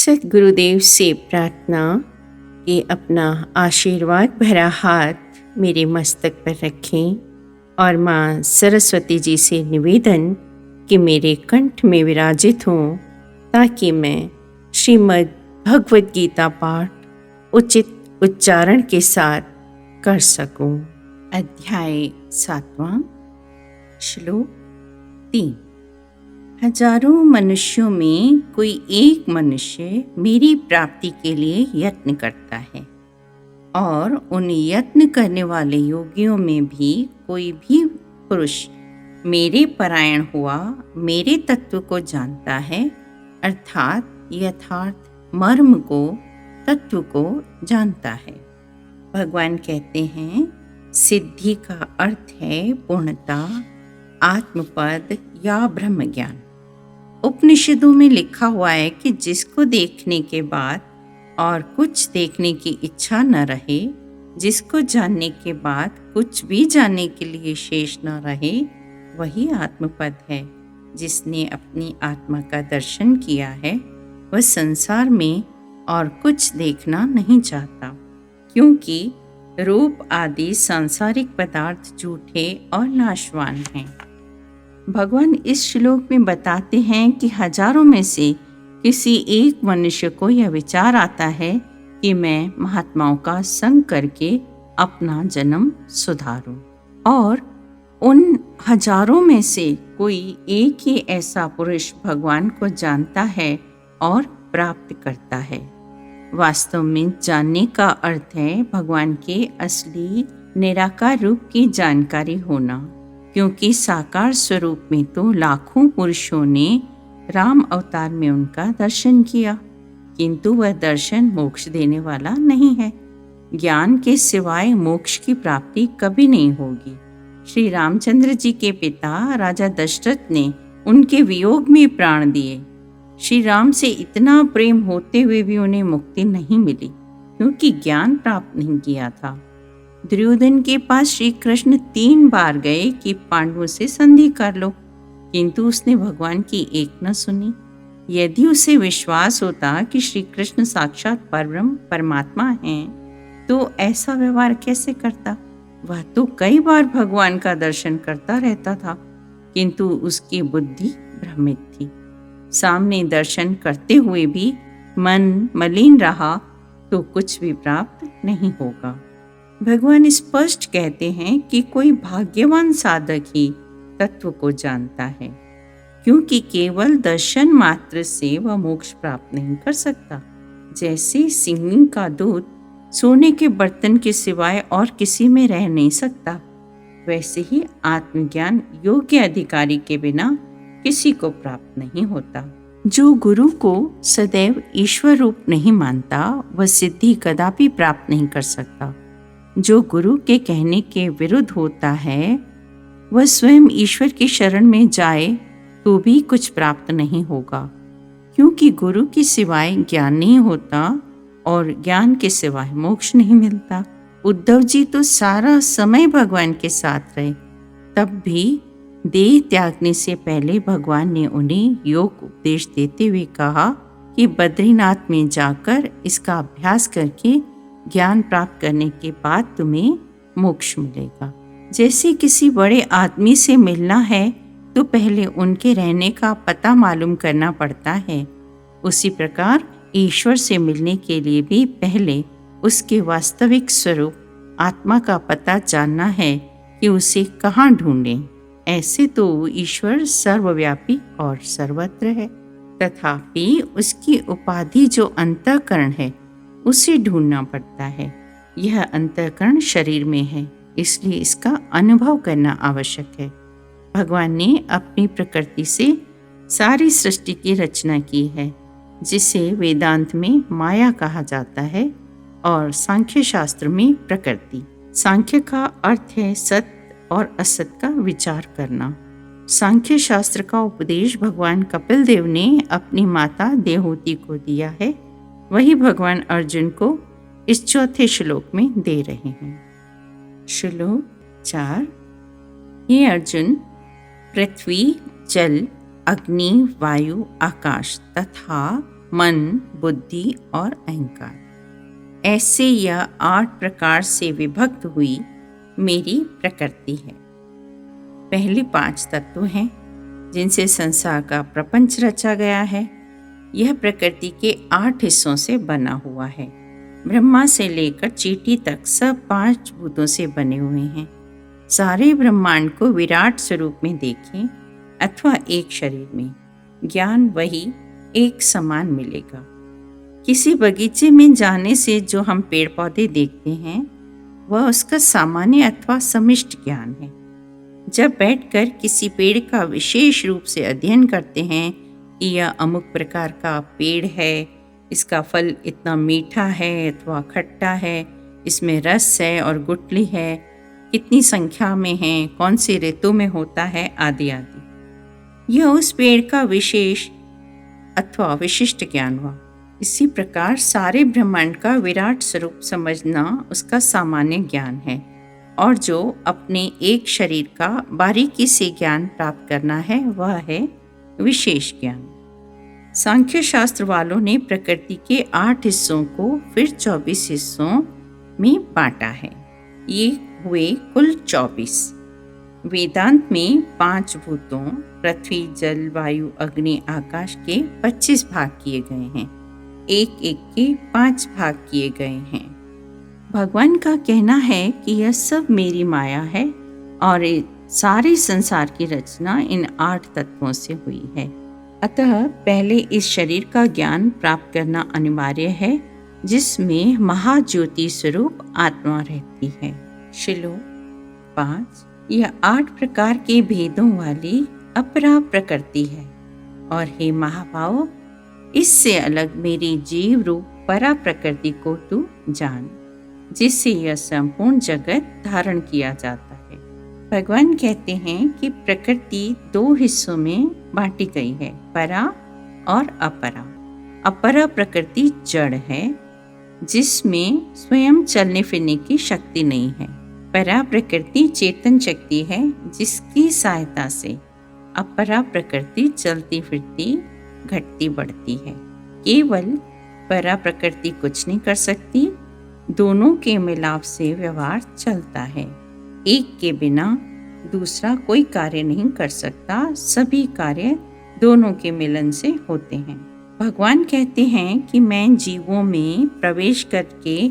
सद्गुरुदेव से प्रार्थना कि अपना आशीर्वाद भरा हाथ मेरे मस्तक पर रखें और माँ सरस्वती जी से निवेदन कि मेरे कंठ में विराजित हों ताकि मैं श्रीमद् भगवद गीता पाठ उचित उच्चारण के साथ कर सकूं। अध्याय 7वां, श्लोक 3। हजारों मनुष्यों में कोई एक मनुष्य मेरी प्राप्ति के लिए यत्न करता है, और उन यत्न करने वाले योगियों में भी कोई भी पुरुष मेरे परायण हुआ मेरे तत्व को जानता है, अर्थात यथार्थ मर्म को, तत्व को जानता है। भगवान कहते हैं सिद्धि का अर्थ है पूर्णता, आत्मपद या ब्रह्म ज्ञान। उपनिषदों में लिखा हुआ है कि जिसको देखने के बाद और कुछ देखने की इच्छा न रहे, जिसको जानने के बाद कुछ भी जानने के लिए शेष न रहे, वही आत्मपद है। जिसने अपनी आत्मा का दर्शन किया है वह संसार में और कुछ देखना नहीं चाहता, क्योंकि रूप आदि सांसारिक पदार्थ झूठे और नाशवान हैं। भगवान इस श्लोक में बताते हैं कि हजारों में से किसी एक मनुष्य को यह विचार आता है कि मैं महात्माओं का संग करके अपना जन्म सुधारूं, और उन हजारों में से कोई एक ही ऐसा पुरुष भगवान को जानता है और प्राप्त करता है। वास्तव में जानने का अर्थ है भगवान के असली निराकार रूप की जानकारी होना, क्योंकि साकार स्वरूप में तो लाखों पुरुषों ने राम अवतार में उनका दर्शन किया, किंतु वह दर्शन मोक्ष देने वाला नहीं है। ज्ञान के सिवाय मोक्ष की प्राप्ति कभी नहीं होगी। श्री रामचंद्र जी के पिता राजा दशरथ ने उनके वियोग में प्राण दिए। श्री राम से इतना प्रेम होते हुए भी उन्हें मुक्ति नहीं मिली, क्योंकि ज्ञान प्राप्त नहीं किया था। दुर्योधन के पास श्री कृष्ण 3 बार गए कि पांडवों से संधि कर लो, किंतु उसने भगवान की एक न सुनी। यदि उसे विश्वास होता कि श्री कृष्ण साक्षात परब्रह्म परमात्मा हैं, तो ऐसा व्यवहार कैसे करता। वह तो कई बार भगवान का दर्शन करता रहता था, किंतु उसकी बुद्धि भ्रमित थी। सामने दर्शन करते हुए भी मन मलिन रहा तो कुछ भी प्राप्त नहीं होगा। भगवान स्पष्ट कहते हैं कि कोई भाग्यवान साधक ही तत्व को जानता है, क्योंकि केवल दर्शन मात्र से वह मोक्ष प्राप्त नहीं कर सकता। जैसे सिंह का दूध सोने के बर्तन के सिवाय और किसी में रह नहीं सकता, वैसे ही आत्मज्ञान योग्य अधिकारी के बिना किसी को प्राप्त नहीं होता। जो गुरु को सदैव ईश्वर रूप नहीं मानता, वह सिद्धि कदापि प्राप्त नहीं कर सकता। जो गुरु के कहने के विरुद्ध होता है, वह स्वयं ईश्वर की शरण में जाए तो भी कुछ प्राप्त नहीं होगा, क्योंकि गुरु के सिवाय ज्ञान नहीं होता और ज्ञान के सिवाय मोक्ष नहीं मिलता। उद्धव जी तो सारा समय भगवान के साथ रहे, तब भी देह त्यागने से पहले भगवान ने उन्हें योग उपदेश देते हुए कहा कि बद्रीनाथ में जाकर इसका अभ्यास करके ज्ञान प्राप्त करने के बाद तुम्हें मोक्ष मिलेगा। जैसे किसी बड़े आदमी से मिलना है तो पहले उनके रहने का पता मालूम करना पड़ता है, उसी प्रकार ईश्वर से मिलने के लिए भी पहले उसके वास्तविक स्वरूप आत्मा का पता जानना है कि उसे कहाँ ढूंढें। ऐसे तो ईश्वर सर्वव्यापी और सर्वत्र है, तथापि उसकी उपाधि जो अंतःकरण है उसे ढूंढना पड़ता है। यह अंतःकरण शरीर में है, इसलिए इसका अनुभव करना आवश्यक है। भगवान ने अपनी प्रकृति से सारी सृष्टि की रचना की है, जिसे वेदांत में माया कहा जाता है और सांख्य शास्त्र में प्रकृति। सांख्य का अर्थ है सत्य और असत का विचार करना। सांख्य शास्त्र का उपदेश भगवान कपिल देव ने अपनी माता देवहूति को दिया है, वही भगवान अर्जुन को इस 4थे श्लोक में दे रहे हैं। श्लोक 4। हे अर्जुन, पृथ्वी, जल, अग्नि, वायु, आकाश तथा मन, बुद्धि और अहंकार। ऐसे यह 8 प्रकार से विभक्त हुई मेरी प्रकृति है। पहले 5 तत्व हैं जिनसे संसार का प्रपंच रचा गया है। यह प्रकृति के 8 हिस्सों से बना हुआ है। ब्रह्मा से लेकर चींटी तक सब 5 भूतों से बने हुए हैं। सारे ब्रह्मांड को विराट स्वरूप में देखें अथवा एक शरीर में, ज्ञान वही एक समान मिलेगा। किसी बगीचे में जाने से जो हम पेड़ पौधे देखते हैं वह उसका सामान्य अथवा समिष्ट ज्ञान है। जब बैठकर किसी पेड़ का विशेष रूप से अध्ययन करते हैं कि यह अमुक प्रकार का पेड़ है, इसका फल इतना मीठा है अथवा खट्टा है, इसमें रस है और गुठली है, कितनी संख्या में है, कौन सी ऋतु में होता है, आदि आदि, यह उस पेड़ का विशेष अथवा विशिष्ट ज्ञान हुआ। इसी प्रकार सारे ब्रह्मांड का विराट स्वरूप समझना उसका सामान्य ज्ञान है, और जो अपने एक शरीर का बारीकी से ज्ञान प्राप्त करना है वह है विशेष ज्ञान। सांख्य शास्त्र वालों ने प्रकृति के 8 हिस्सों को फिर 24 हिस्सों में बांटा है। ये हुए कुल 24। वेदांत में 5 भूतों पृथ्वी, जल, वायु, अग्नि, आकाश के 25 भाग किए गए हैं। एक एक के 5 भाग किए गए हैं। भगवान का कहना है कि यह सब मेरी माया है और सारे संसार की रचना इन 8 तत्वों से हुई है। अतः पहले इस शरीर का ज्ञान प्राप्त करना अनिवार्य है जिसमें महाज्योति स्वरूप आत्मा रहती है। श्लोक 5। यह 8 प्रकार के भेदों वाली अपरा प्रकृति है, और हे महाभाव, इससे अलग मेरी जीव रूप परा प्रकृति को तू जान, जिससे यह संपूर्ण जगत धारण किया जाता है। भगवान कहते हैं कि प्रकृति 2 हिस्सों में बांटी गई है, परा और अपरा। अपरा प्रकृति जड़ है जिसमें स्वयं चलने फिरने की शक्ति नहीं है। परा प्रकृति चेतन शक्ति है जिसकी सहायता से अपरा प्रकृति चलती फिरती, घटती बढ़ती है। केवल परा प्रकृति कुछ नहीं कर सकती, दोनों के मिलाप से व्यवहार चलता है। एक के बिना दूसरा कोई कार्य नहीं कर सकता, सभी कार्य दोनों के मिलन से होते हैं। भगवान कहते हैं कि मैं जीवों में प्रवेश करके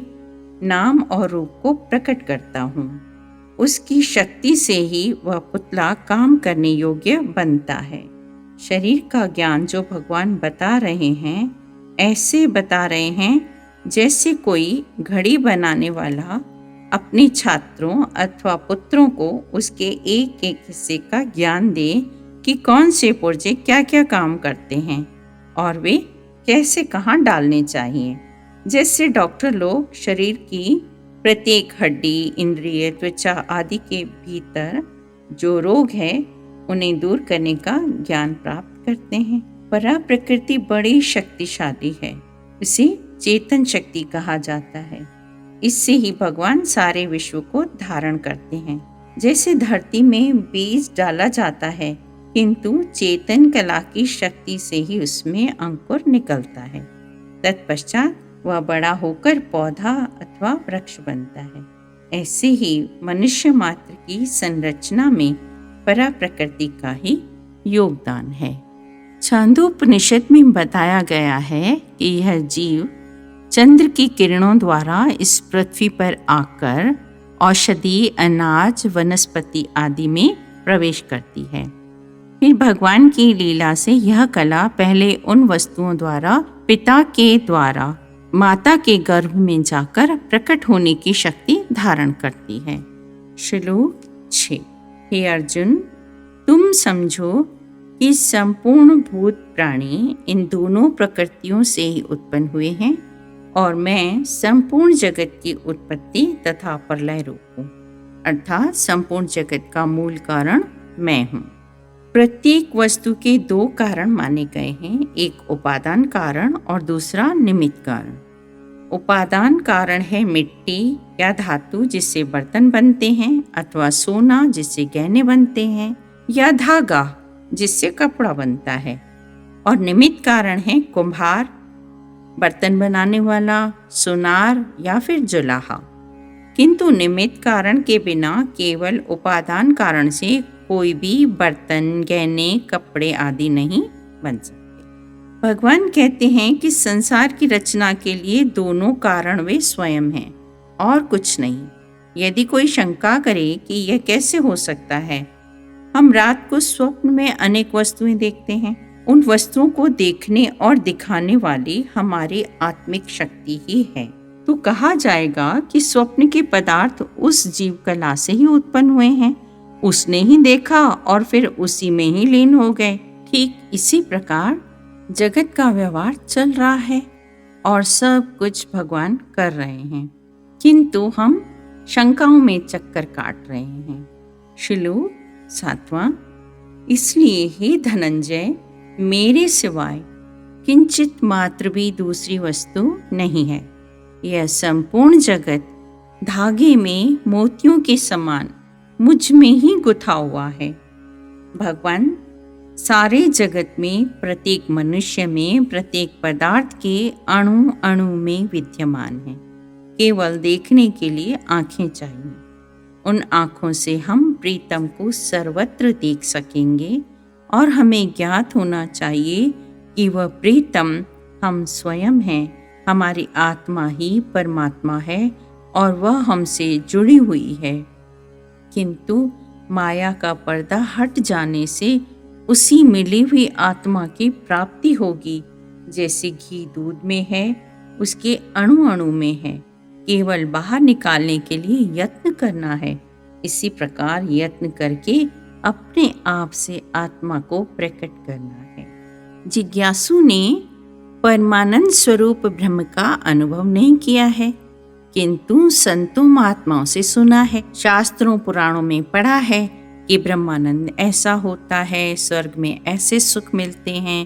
नाम और रूप को प्रकट करता हूँ। उसकी शक्ति से ही वह पुतला काम करने योग्य बनता है। शरीर का ज्ञान जो भगवान बता रहे हैं, ऐसे बता रहे हैं जैसे कोई घड़ी बनाने वाला अपने छात्रों अथवा पुत्रों को उसके एक एक हिस्से का ज्ञान दे कि कौन से पुर्जे क्या क्या काम करते हैं और वे कैसे कहाँ डालने चाहिए। जैसे डॉक्टर लोग शरीर की प्रत्येक हड्डी, इंद्रिय, त्वचा आदि के भीतर जो रोग है उन्हें दूर करने का ज्ञान प्राप्त करते हैं। परा प्रकृति बड़ी शक्तिशाली है, इसे चेतन शक्ति कहा जाता है। इससे ही भगवान सारे विश्व को धारण करते हैं। जैसे धरती में बीज डाला जाता है, किंतु चेतन कला की शक्ति से ही उसमें अंकुर निकलता है। तत्पश्चात वह बड़ा होकर पौधा अथवा वृक्ष बनता है। ऐसे ही मनुष्य मात्र की संरचना में परा प्रकृति का ही योगदान है। छांदोपनिषद में बताया गया है कि यह जीव चंद्र की किरणों द्वारा इस पृथ्वी पर आकर औषधि, अनाज, वनस्पति आदि में प्रवेश करती है। फिर भगवान की लीला से यह कला पहले उन वस्तुओं द्वारा पिता के द्वारा माता के गर्भ में जाकर प्रकट होने की शक्ति धारण करती है। श्लोक 6। हे अर्जुन, तुम समझो कि संपूर्ण भूत प्राणी इन दोनों प्रकृतियों से ही उत्पन्न हुए हैं और मैं संपूर्ण जगत की उत्पत्ति तथा प्रलय रूप हूँ, अर्थात संपूर्ण जगत का मूल कारण मैं हूँ। प्रत्येक वस्तु के 2 कारण माने गए हैं, एक उपादान कारण और दूसरा निमित्त कारण। उपादान कारण है मिट्टी या धातु जिससे बर्तन बनते हैं, अथवा सोना जिससे गहने बनते हैं, या धागा जिससे कपड़ा बनता है। और निमित्त कारण है कुम्हार बर्तन बनाने वाला, सुनार या फिर जुलाहा। किंतु निमित्त कारण के बिना केवल उपादान कारण से कोई भी बर्तन, गहने, कपड़े आदि नहीं बन सकते। भगवान कहते हैं कि संसार की रचना के लिए दोनों कारण वे स्वयं हैं और कुछ नहीं। यदि कोई शंका करे कि यह कैसे हो सकता है, हम रात को स्वप्न में अनेक वस्तुएं देखते हैं। उन वस्तुओं को देखने और दिखाने वाली हमारी आत्मिक शक्ति ही है। तो कहा जाएगा कि स्वप्न के पदार्थ उस जीव कला से ही उत्पन्न हुए हैं। उसने ही देखा और फिर उसी में ही लीन हो गए। ठीक इसी प्रकार जगत का व्यवहार चल रहा है और सब कुछ भगवान कर रहे हैं, किंतु हम शंकाओं में चक्कर काट रहे हैं। श्लोक 7वां। इसलिए हे धनंजय, मेरे सिवाय किंचित मात्र भी दूसरी वस्तु नहीं है। यह संपूर्ण जगत धागे में मोतियों के समान मुझ में ही गुथा हुआ है। भगवान सारे जगत में, प्रत्येक मनुष्य में, प्रत्येक पदार्थ के अणु अणु में विद्यमान है। केवल देखने के लिए आंखें चाहिए। उन आंखों से हम प्रीतम को सर्वत्र देख सकेंगे और हमें ज्ञात होना चाहिए कि वह प्रीतम हम स्वयं हैं। हमारी आत्मा ही परमात्मा है और वह हमसे जुड़ी हुई है। किंतु माया का पर्दा हट जाने से उसी मिली हुई आत्मा की प्राप्ति होगी। जैसे घी दूध में है, उसके अणु अणु में है, केवल बाहर निकालने के लिए यत्न करना है। इसी प्रकार यत्न करके अपने आप से आत्मा को प्रकट करना है। जिज्ञासु ने परमानंद स्वरूप ब्रह्म का अनुभव नहीं किया है, किंतु संतों महात्माओं से सुना है, शास्त्रों पुराणों में पढ़ा है कि ब्रह्मानंद ऐसा होता है, स्वर्ग में ऐसे सुख मिलते हैं,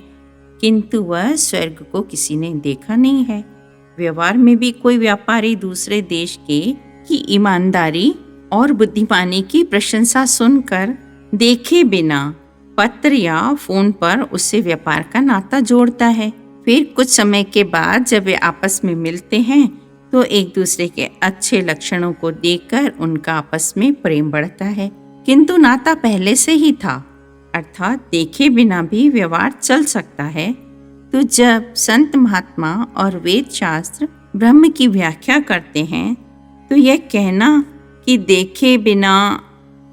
किंतु वह स्वर्ग को किसी ने देखा नहीं है। व्यवहार में भी कोई व्यापारी दूसरे देश के की ईमानदारी और बुद्धिमानी की प्रशंसा सुनकर देखे बिना पत्र या फोन पर उससे व्यापार का नाता जोड़ता है। फिर कुछ समय के बाद जब वे आपस में मिलते हैं तो एक दूसरे के अच्छे लक्षणों को देखकर उनका आपस में प्रेम बढ़ता है, किंतु नाता पहले से ही था, अर्थात देखे बिना भी व्यवहार चल सकता है। तो जब संत महात्मा और वेद शास्त्र ब्रह्म की व्याख्या करते हैं तो यह कहना कि देखे बिना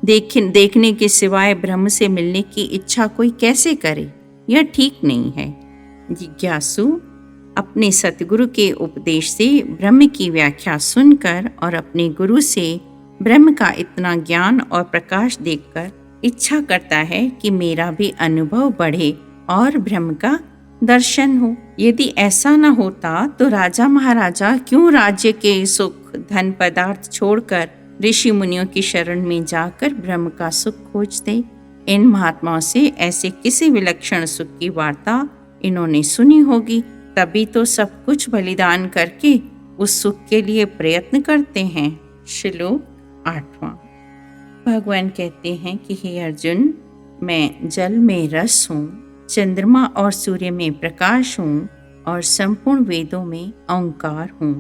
देखने के सिवाय ब्रह्म से मिलने की इच्छा कोई कैसे करे, यह ठीक नहीं है। जिज्ञासु अपने सतगुरु के उपदेश से ब्रह्म की व्याख्या सुनकर और अपने गुरु से ब्रह्म का इतना ज्ञान और प्रकाश देखकर इच्छा करता है कि मेरा भी अनुभव बढ़े और ब्रह्म का दर्शन हो। यदि ऐसा न होता तो राजा महाराजा क्यों राज्य के सुख, धन, पदार्थ छोड़कर ऋषि मुनियों की शरण में जाकर ब्रह्म का सुख खोजते। इन महात्माओं से ऐसे किसी विलक्षण सुख की वार्ता इन्होंने सुनी होगी, तभी तो सब कुछ बलिदान करके उस सुख के लिए प्रयत्न करते हैं। श्लोक 8वां। भगवान कहते हैं कि हे अर्जुन, मैं जल में रस हूँ, चंद्रमा और सूर्य में प्रकाश हूँ और संपूर्ण वेदों में ओंकार हूँ,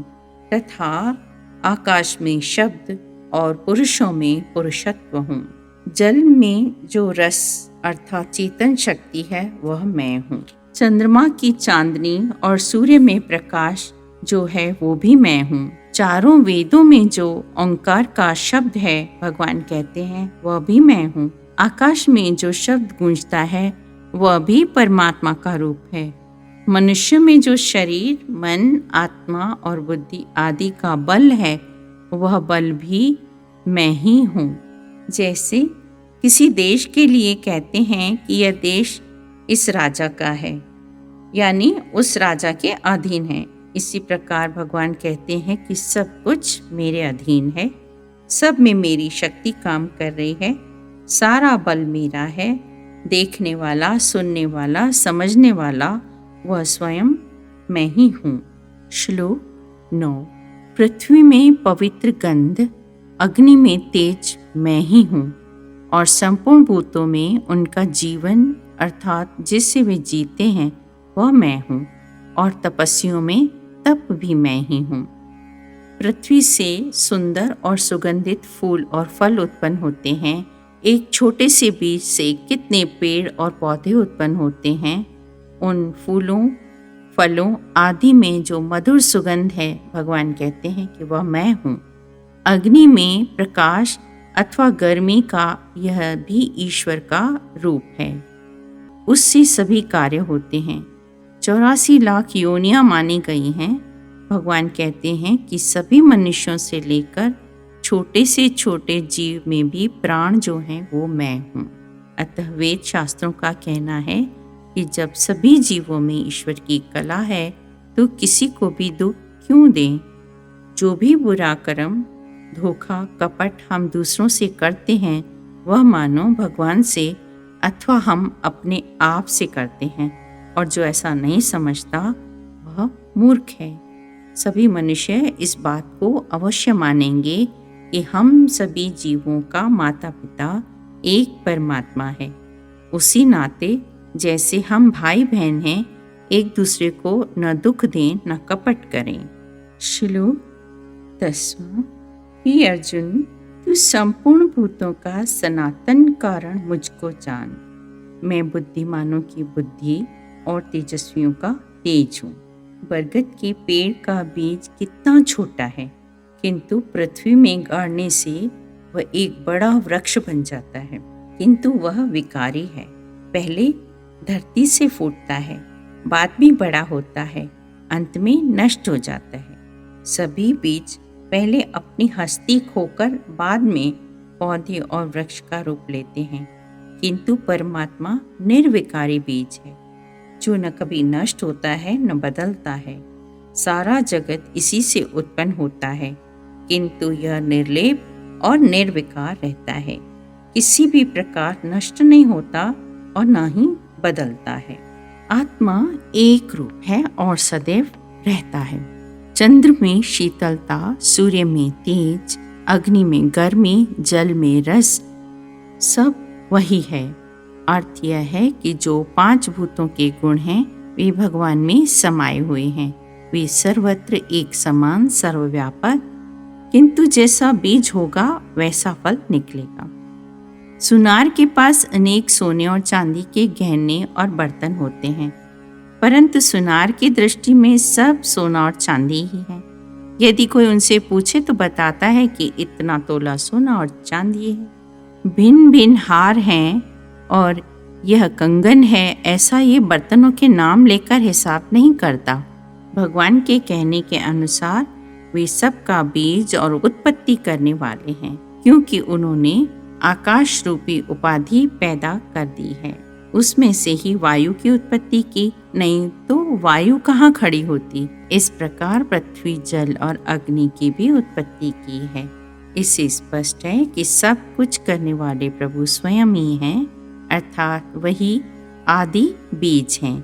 तथा आकाश में शब्द और पुरुषों में पुरुषत्व हूँ। जल में जो रस अर्थात चेतन शक्ति है वह मैं हूँ। चंद्रमा की चांदनी और सूर्य में प्रकाश जो है वो भी मैं हूँ। चारों वेदों में जो ओंकार का शब्द है भगवान कहते हैं वह भी मैं हूँ। आकाश में जो शब्द गूंजता है वह भी परमात्मा का रूप है। मनुष्य में जो शरीर, मन, आत्मा और बुद्धि आदि का बल है वह बल भी मैं ही हूँ। जैसे किसी देश के लिए कहते हैं कि यह देश इस राजा का है, यानी उस राजा के अधीन है, इसी प्रकार भगवान कहते हैं कि सब कुछ मेरे अधीन है, सब में मेरी शक्ति काम कर रही है, सारा बल मेरा है। देखने वाला, सुनने वाला, समझने वाला वह स्वयं मैं ही हूँ। श्लोक 9। पृथ्वी में पवित्र गंध, अग्नि में तेज मैं ही हूँ और संपूर्ण भूतों में उनका जीवन अर्थात जिससे वे जीते हैं वह मैं हूँ। और तपस्वियों में तप भी मैं ही हूँ। पृथ्वी से सुंदर और सुगंधित फूल और फल उत्पन्न होते हैं। एक छोटे से बीज से कितने पेड़ और पौधे उत्पन्न होते हैं। उन फूलों, फलों आदि में जो मधुर सुगंध है, भगवान कहते हैं कि वह मैं हूँ। अग्नि में प्रकाश अथवा गर्मी का यह भी ईश्वर का रूप है। उससे सभी कार्य होते हैं। 84 लाख योनियां मानी गई हैं। भगवान कहते हैं कि सभी मनुष्यों से लेकर छोटे से छोटे जीव में भी प्राण जो हैं वो मैं हूँ। अतः वेद शास्त्रों का कहना है कि जब सभी जीवों में ईश्वर की कला है तो किसी को भी दुख क्यों दें। जो भी बुरा कर्म, धोखा, कपट हम दूसरों से करते हैं वह मानो भगवान से अथवा हम अपने आप से करते हैं, और जो ऐसा नहीं समझता वह मूर्ख है। सभी मनुष्य इस बात को अवश्य मानेंगे कि हम सभी जीवों का माता पिता एक परमात्मा है। उसी नाते जैसे हम भाई बहन हैं, एक दूसरे को न दुख दें न कपट करें। श्लोक 10वां। हे अर्जुन, तू संपूर्ण भूतों का सनातन कारण मुझको जान। मैं बुद्धिमानों की बुद्धि और तेजस्वियों का तेज हूँ। बरगद के पेड़ का बीज कितना छोटा है, किंतु पृथ्वी में गाड़ने से वह एक बड़ा वृक्ष बन जाता है। किंतु वह विकारी है। पहले धरती से फूटता है, बाद में बड़ा होता है, अंत में नष्ट हो जाता है। सभी बीज पहले अपनी हस्ती खोकर बाद में पौधे और वृक्ष का रूप लेते हैं, किंतु परमात्मा निर्विकारी बीज है जो न कभी नष्ट होता है न बदलता है। सारा जगत इसी से उत्पन्न होता है, किंतु यह निर्लेप और निर्विकार रहता है, किसी भी प्रकार नष्ट नहीं होता और न ही बदलता है। आत्मा एक रूप है और सदैव रहता है। चंद्र में शीतलता, सूर्य में तेज, अग्नि में गर्मी, जल में रस, सब वही है। अर्थ यह है कि जो 5 भूतों के गुण हैं वे भगवान में समाये हुए हैं। वे सर्वत्र एक समान, सर्वव्यापक, किंतु जैसा बीज होगा वैसा फल निकलेगा। सुनार के पास अनेक सोने और चांदी के गहने और बर्तन होते हैं, परंतु सुनार की दृष्टि में सब सोना और चांदी ही है। यदि कोई उनसे पूछे तो बताता है कि इतना तोला सोना और चांदी है। भिन्न भिन्न हार हैं और यह कंगन है, ऐसा ये बर्तनों के नाम लेकर हिसाब नहीं करता। भगवान के कहने के अनुसार वे सब का बीज और उत्पत्ति करने वाले हैं, क्योंकि उन्होंने आकाश रूपी उपाधि पैदा कर दी है। उसमें से ही वायु की उत्पत्ति की, नहीं तो वायु कहाँ खड़ी होती। इस प्रकार पृथ्वी, जल और अग्नि की भी उत्पत्ति की है। इससे स्पष्ट है कि सब कुछ करने वाले प्रभु स्वयं ही हैं, अर्थात वही आदि बीज हैं।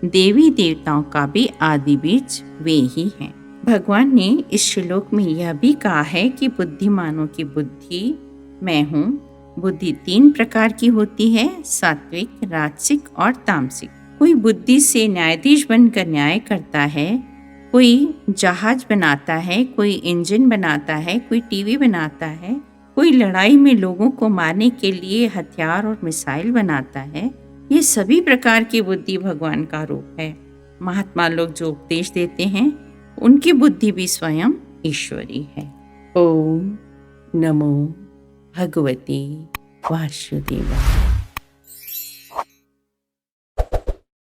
देवी देवताओं का भी आदि बीज वे ही हैं। भगवान ने इस श्लोक में यह भी कहा है कि बुद्धिमानों की बुद्धि मैं हूँ। बुद्धि 3 प्रकार की होती है, सात्विक, राजसिक और तामसिक। कोई बुद्धि से न्यायाधीश बनकर न्याय करता है, कोई जहाज बनाता है, कोई इंजन बनाता है, कोई टीवी बनाता है, कोई लड़ाई में लोगों को मारने के लिए हथियार और मिसाइल बनाता है। ये सभी प्रकार की बुद्धि भगवान का रूप है। महात्मा लोग जो उपदेश देते हैं उनकी बुद्धि भी स्वयं ईश्वरी है। ओम नमो भगवते वासुदेवाय।